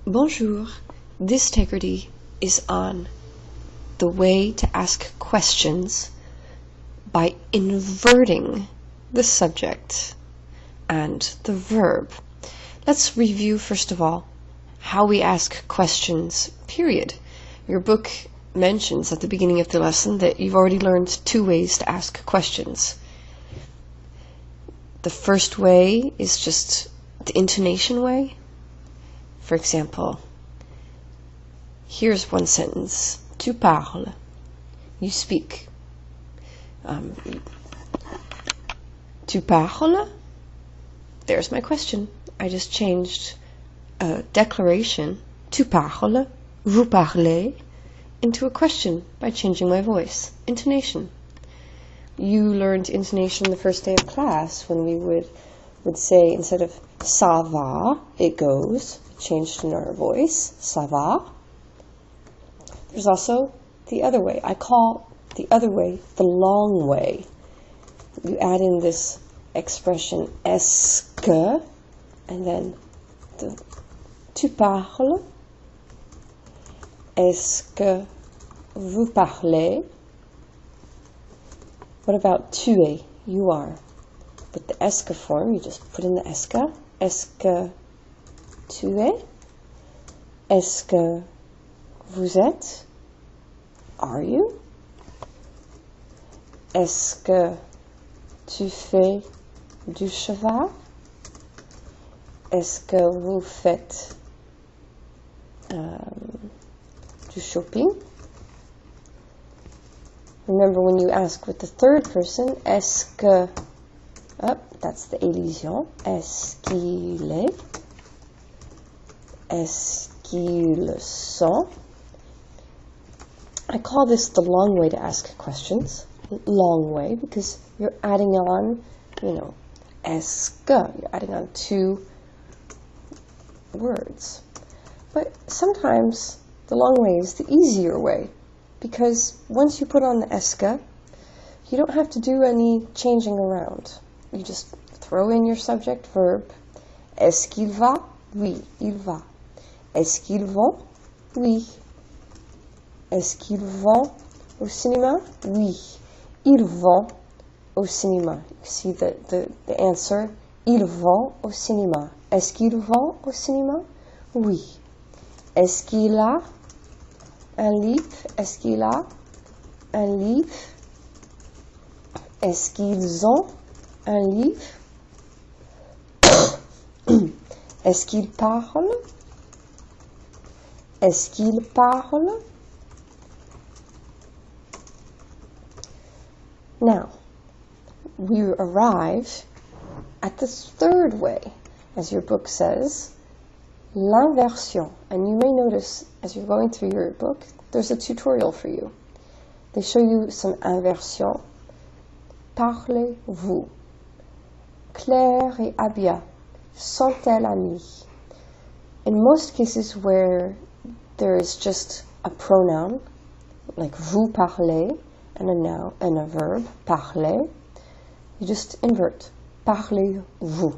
Bonjour. This Tegrity is on the way to ask questions by inverting the subject and the verb. Let's review first of all how we ask questions, period. Your book mentions at the beginning of the lesson that you've already learned 2 ways to ask questions. The first way is just the intonation way. For example, here's one sentence. Tu parles. You speak. Tu parles? There's my question. I just changed a declaration, tu parles, vous parlez, into a question by changing my voice. Intonation. You learned intonation the first day of class when we would say, instead of ça va, it goes, changed in our voice, ça va. There's also the other way. I call the other way the long way. You add in this expression est-ce que, and then the tu parles, est-ce que vous parlez? What about tu es, you are? With the est-ce que form, you just put in the est-ce que. Est-ce que tu es? Est-ce que vous êtes? Are you? Est-ce que tu fais du cheval? Est-ce que vous faites du shopping? Remember, when you ask with the third person, est-ce que, that's the elision, est-ce qu'il est? Est-ce qu'ils sont? I call this the long way to ask questions. Long way, because you're adding on, est-ce que. You're adding on 2 words. But sometimes the long way is the easier way, because once you put on the est-ce que, you don't have to do any changing around. You just throw in your subject verb. Est-ce qu'il va? Oui, il va. Est-ce qu'ils vont? Oui. Est-ce qu'ils vont au cinéma? Oui. Ils vont au cinéma. You see the answer? Ils vont au cinéma. Est-ce qu'ils vont au cinéma? Oui. Est-ce qu'il a un livre? Est-ce qu'il a un livre? Est-ce qu'ils ont un livre? Est-ce qu'ils parlent? Est-ce qu'ils parlent? Now, we arrive at the third way, as your book says, l'inversion. And you may notice, as you're going through your book, there's a tutorial for you. They show you some inversion. Parlez-vous. Claire et Abia sont-elles amies? In most cases where there is just a pronoun, like vous parlez, and a noun and a verb, parler, you just invert. Parlez-vous.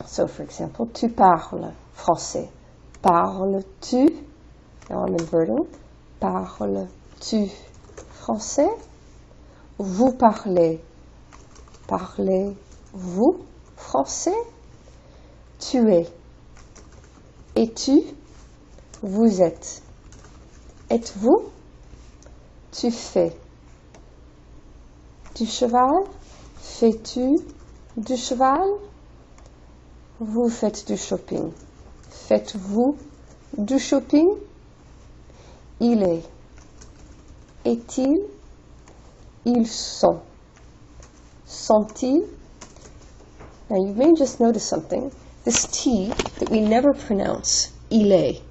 So, for example, tu parles français. Parles-tu? Now I'm inverting. Parles-tu français? Vous parlez. Parlez-vous français? Tu es. Es-tu? Vous êtes. Êtes-vous? Tu fais. Du cheval? Fais-tu du cheval? Vous faites du shopping. Faites-vous du shopping? Il est. Est-il? Ils sont. Sont-ils? Now you may just notice something. This T that we never pronounce, il est,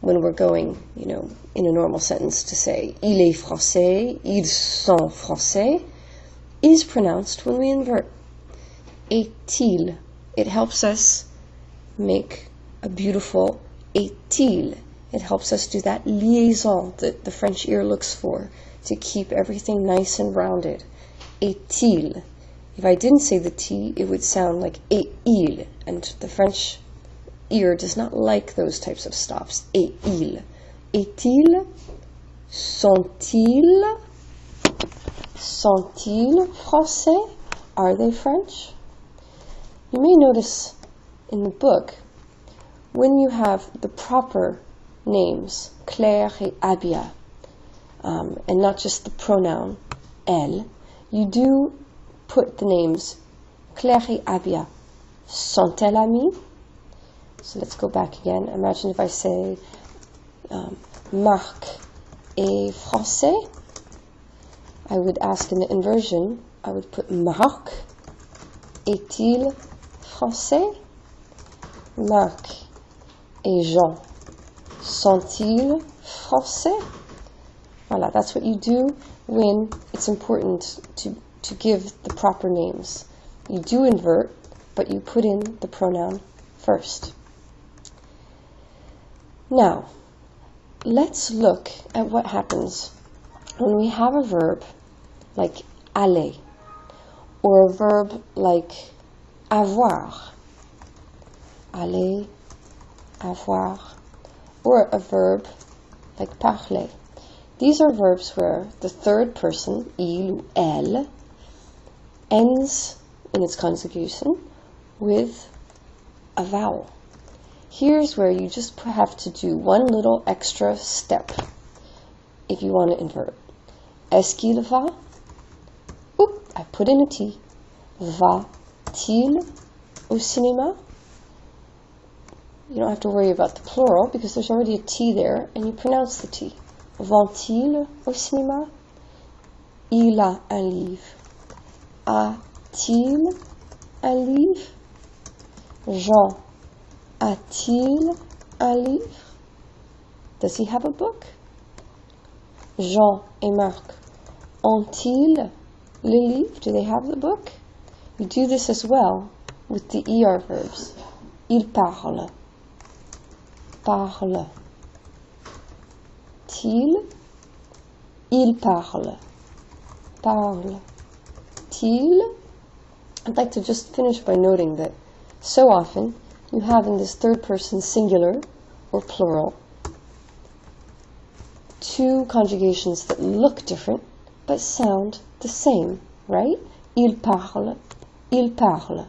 when we're going, in a normal sentence to say, il est français, ils sont français, is pronounced when we invert. Est-il? It helps us make a beautiful est-il. It helps us do that liaison that the French ear looks for to keep everything nice and rounded. Est-il? If I didn't say the T, it would sound like est-il, and the French ear does not like those types of stops. Et il. Est-il? Sont-ils? Sont-ils français? Are they French? You may notice in the book, when you have the proper names, Claire et Abia, and not just the pronoun elle, you do put the names Claire et Abia. Sont-elles amies? So let's go back again. Imagine if I say Marc est français. I would ask in the inversion, I would put Marc est-il français? Marc et Jean sont-ils français? Voilà, that's what you do when it's important to give the proper names. You do invert, but you put in the pronoun first. Now, let's look at what happens when we have a verb like aller, or a verb like avoir, aller, avoir, or a verb like parler. These are verbs where the third person, il ou elle, ends in its conjugation with a vowel. Here's where you just have to do one little extra step if you want to invert. Est-ce qu'il va? Oop, I put in a T. Va-t-il au cinéma? You don't have to worry about the plural because there's already a T there and you pronounce the T. Vont-ils au cinéma? Il a un livre. A-t-il un livre? Jean, a-t-il un livre? Does he have a book? Jean et Marc, ont-ils le livre? Do they have the book? You do this as well with the ER verbs. Il parle. Parle. Til. Il parle. Parle. Til. I'd like to just finish by noting that so often you have in this third person singular or plural two conjugations that look different but sound the same, right? Il parle. Il parle.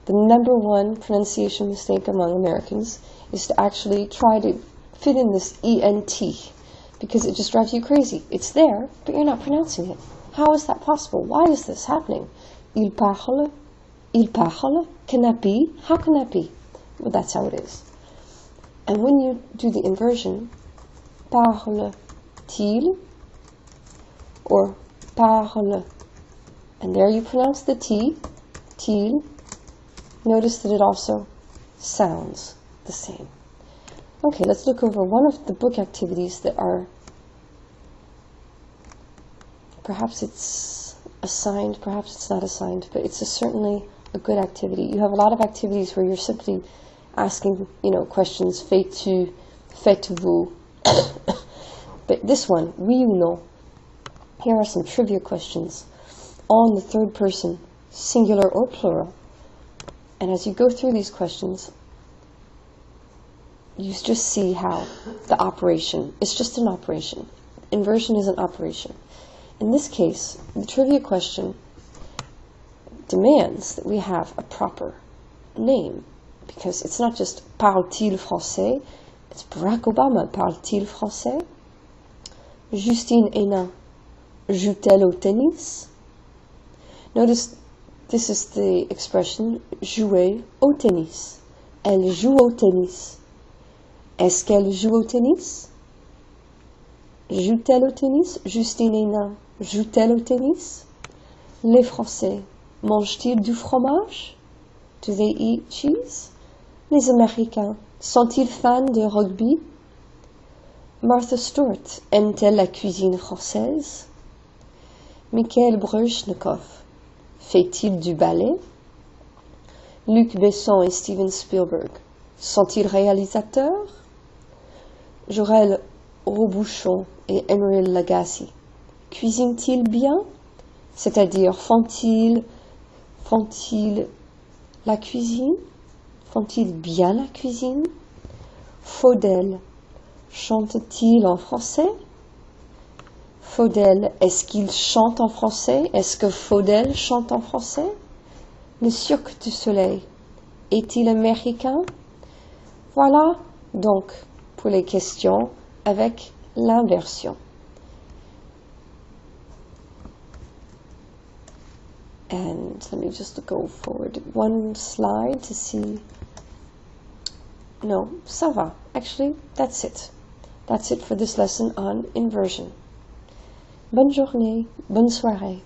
The number one pronunciation mistake among Americans is to actually try to fit in this ENT because it just drives you crazy. It's there, but you're not pronouncing it. How is that possible? Why is this happening? Il parle. Il parle. Can that be? How can that be? Well, that's how it is. And when you do the inversion, parle-t-il or parle, and there you pronounce the T, til. Notice that it also sounds the same. Okay, let's look over one of the book activities that are, perhaps it's assigned, perhaps it's not assigned, but it's certainly a good activity. You have a lot of activities where you're simply asking, questions, fais-tu, faites-vous. But this one, oui ou non. Here are some trivia questions, all in the third person, singular or plural. And as you go through these questions, you just see how the operation is just an operation. Inversion is an operation. In this case, the trivia question demands that we have a proper name, because it's not just parle-t-il français, it's Barack Obama, parle-t-il français? Justine Hénin, joue-t-elle au tennis? Notice this is the expression jouer au tennis. Elle joue au tennis. Est-ce qu'elle joue au tennis? Joue-t-elle au tennis? Justine Hénin, joue-t-elle au tennis? Les Français mangent-ils du fromage? Do they eat cheese? Les Américains sont-ils fans de rugby? Martha Stewart aime-t-elle la cuisine française? Mikhail Baryshnikov fait-il du ballet? Luc Besson et Steven Spielberg sont-ils réalisateurs? Jorel Robuchon et Emeril Lagasse cuisinent-ils bien? C'est-à-dire font-ils la cuisine? font-ils bien la cuisine? Faudel chante-t-il en français? Faudel, est-ce qu'il chante en français? Est-ce que Faudel chante en français? Le Cirque du Soleil est-il américain? Voilà donc pour les questions avec l'inversion. And let me just go forward one slide to see. No, ça va. Actually, that's it. That's it for this lesson on inversion. Bonne journée, bonne soirée.